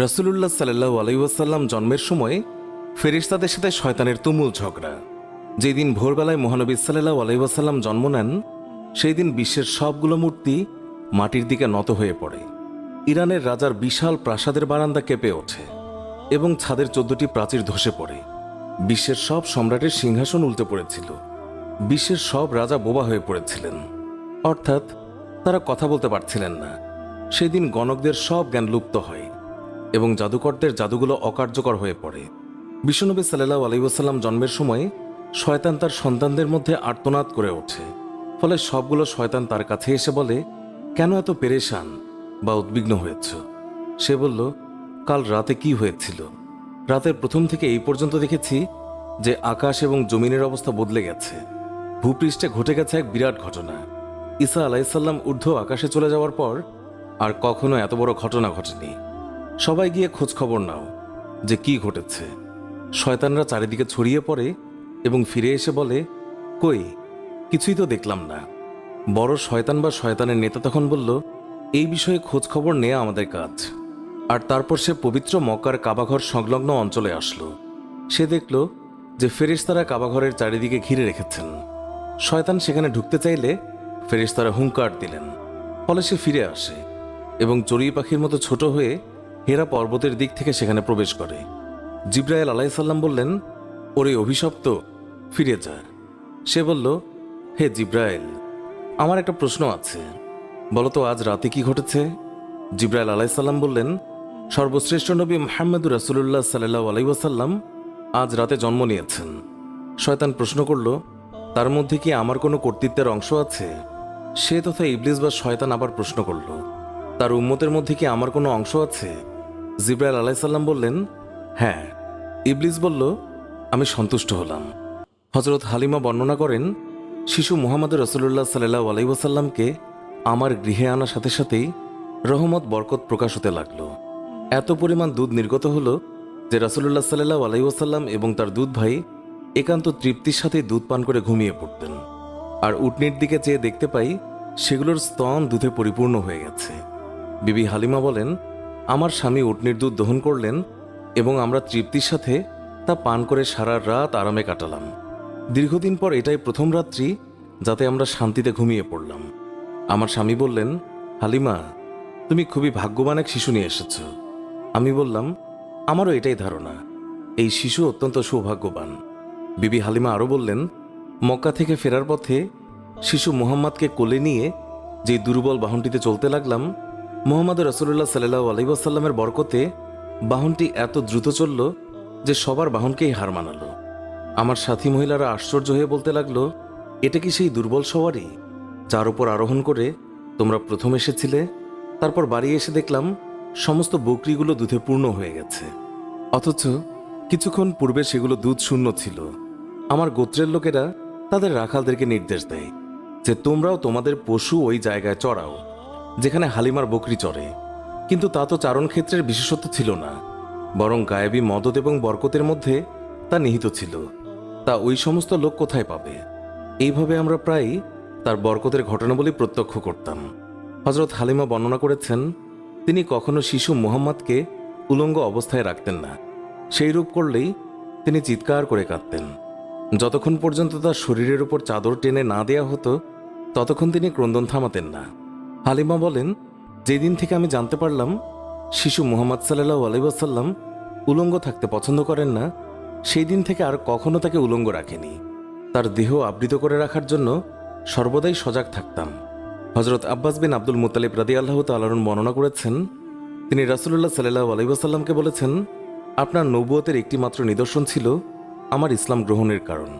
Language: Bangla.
রাসূলুল্লাহ সাল্লাল্লাহু আলাইহি ওয়াসাল্লাম জন্মের সময় ফেরেশতাদের সাথে শয়তানের তুমুল ঝগড়া। যেদিন ভোরবেলায় মহানবী সাল্লাল্লাহু আলাইহি ওয়াসাল্লাম জন্ম নেন, সেই দিন বিশ্বের সবগুলো মূর্তি মাটির দিকে নত হয়ে পড়ে। ইরানের রাজার বিশাল প্রাসাদের বারান্দা কেঁপে ওঠে এবং ছাদের 14টি প্রাচীর ধসে পড়ে। বিশ্বের সব সম্রাটের সিংহাসন উল্টে পড়েছিল। বিশ্বের সব রাজা বোবা হয়ে পড়েছিলেন, অর্থাৎ তারা কথা বলতে পারছিলেন না। সেদিন গণকদের সব জ্ঞান লুপ্ত হয় এবং জাদুকরদের জাদুগুলো অকার্যকর হয়ে পড়ে। বিশ্বনবী সাল্লাল্লাহু আলাইহি ওয়াসাল্লাম জন্মের সময় শয়তান তার সন্তানদের মধ্যে আর্তনাদ করে ওঠে। ফলে সবগুলো শয়তান তার কাছে এসে বলে, কেন এত পেরেশান বা উদ্বিগ্ন হয়েছ? সে বলল, কাল রাতে কি হয়েছিল? রাতের প্রথম থেকে এই পর্যন্ত দেখেছি যে আকাশ এবং জমিনের অবস্থা বদলে গেছে। ভূপৃষ্ঠে ঘটে গেছে এক বিরাট ঘটনা। ঈসা আলাইহিসসালাম ঊর্ধ্ব আকাশে চলে যাওয়ার পর আর কখনো এত বড় ঘটনা ঘটেনি। সবাই গিয়ে খোঁজ খবর নাও যে কি ঘটেছে। শয়তানরা চারিদিকে ছড়িয়ে পড়ে এবং ফিরে এসে বলে, কই, কিছুই তো দেখলাম না। বড় শয়তান বা শয়তানের নেতা তখন বলল, এই বিষয়ে খোঁজ খবর নেওয়া আমাদের কাজ। আর তারপর সে পবিত্র মক্কার কাবাঘর সংলগ্ন অঞ্চলে আসলো। সে দেখল যে ফেরেশতারা কাবাঘরের চারিদিকে ঘিরে রেখেছেন। শয়তান সেখানে ঢুকতে চাইলে ফেরেশতারা হুঙ্কার দিলেন। ফলে সে ফিরে আসে এবং চড়ুই পাখির মতো ছোট হয়ে হেরা পর্বতের দিক থেকে সেখানে প্রবেশ করে। জিবরাইল আলাইহিসসালাম বললেন, ওরে অভিশপ্ত, ফিরে যা। সে বলল, হে জিবরাইল, আমার একটা প্রশ্ন আছে, বলতো আজ রাতে কি ঘটেছে? জিবরাইল আলাইহিসসালাম বললেন, সর্বশ্রেষ্ঠ নবী মুহাম্মদুর রাসূলুল্লাহ সাল্লাল্লাহু আলাইহি ওয়াসাল্লাম আজ রাতে জন্ম নিয়েছেন। শয়তান প্রশ্ন করল, তার মধ্যে কি আমার কোনো কর্তৃত্বের অংশ আছে? সে তথা ইবলিস বা শয়তান আবার প্রশ্ন করল, তার উম্মতের মধ্যে কি আমার কোনো অংশ আছে? জিবরাইল আলাইহিসসালাম বললেন, হ্যাঁ। ইবলিস বলল, আমি সন্তুষ্ট হলাম। হযরত হালিমা বর্ণনা করেন, শিশু মুহাম্মদ রাসূলুল্লাহ সাল্লাল্লাহু আলাইহি ওয়াসাল্লামকে আমার গৃহে আনার সাথে সাথেই রহমত বরকত প্রকাশ হতে লাগলো। এত পরিমাণ দুধ নির্গত হলো যে রাসূলুল্লাহ সাল্লাল্লাহু আলাইহি ওয়াসাল্লাম এবং তার দুধ ভাই একান্ত তৃপ্তির সাথে দুধ পান করে ঘুমিয়ে পড়তেন। আর উটনির দিকে চেয়ে দেখতে পাই সেগুলোর স্তন দুধে পরিপূর্ণ হয়ে গেছে। বিবি হালিমা বলেন, আমার স্বামী উটনির দুধ দহন করলেন এবং আমরা তৃপ্তির সাথে তা পান করে সারা রাত আরামে কাটালাম। দীর্ঘদিন পর এটাই প্রথম রাত্রি যাতে আমরা শান্তিতে ঘুমিয়ে পড়লাম। আমার স্বামী বললেন, হালিমা, তুমি খুবই ভাগ্যবান এক শিশু নিয়ে এসেছ। আমি বললাম, আমারও এটাই ধারণা, এই শিশু অত্যন্ত সৌভাগ্যবান। বিবি হালিমা আরও বললেন, মক্কা থেকে ফেরার পথে শিশু মুহাম্মদকে কোলে নিয়ে যে দুর্বল বাহনটিতে চলতে লাগলাম, মুহাম্মদ রাসূলুল্লাহ সাল্লাল্লাহু আলাইহি ওয়াসাল্লামের বরকতে বাহনটি এত দ্রুত চলল যে সবার বাহনকেই হার মানালো। আমার সাথী মহিলারা আশ্চর্য হয়ে বলতে লাগলো, এটা কি সেই দুর্বল সওয়ারি যার উপর আরোহণ করে তোমরা প্রথম এসেছিলে? তারপর বাড়ি এসে দেখলাম সমস্ত বকরিগুলো দুধে পূর্ণ হয়ে গেছে, অথচ কিছুক্ষণ পূর্বে সেগুলো দুধ শূন্য ছিল। আমার গোত্রের লোকেরা তাদের রাখালদেরকে নির্দেশ দেয় যে তোমরাও তোমাদের পশু ওই জায়গায় চড়াও যেখানে হালিমার বকরি চড়ে। কিন্তু তা তো চারণ ক্ষেত্রের বিশেষত্ব ছিল না, বরং গায়েবী মদদ এবং বরকতের মধ্যে তা নিহিত ছিল। তা ওই সমস্ত লোক কোথায় পাবে? এইভাবে আমরা প্রায় তার বরকতের ঘটনাবলী প্রত্যক্ষ করতাম। হযরত হালিমা বর্ণনা করেছেন, তিনি কখনো শিশু মুহাম্মদকে উলঙ্গ অবস্থায় রাখতেন না। সেই রূপ করলেই তিনি চিৎকার করে কাঁদতেন। যতক্ষণ পর্যন্ত তার শরীরের উপর চাদর টেনে না দেয়া হতো ততক্ষণ তিনি ক্রন্দন থামাতেন না। হালিমা বলেন, যেদিন থেকে আমি জানতে পারলাম শিশু মুহাম্মদ সাল্লাল্লাহু আলাইহি ওয়াসাল্লাম উলঙ্গ থাকতে পছন্দ করেন না, সেই দিন থেকে আর কখনো তাকে উলঙ্গ রাখেনি। তার দেহ আবৃত করে রাখার জন্য সর্বদাই সজাগ থাকতাম। হযরত আব্বাস বিন আব্দুল মুত্তালিব রাদিয়াল্লাহু তাআলা আনহু বর্ণনা করেছেন, তিনি রাসূলুল্লাহ সাল্লাল্লাহু আলাইহি ওয়াসাল্লামকে বলেছেন, আপনার নবুয়তের একটি মাত্র নিদর্শন ছিল আমার ইসলাম গ্রহণের কারণ।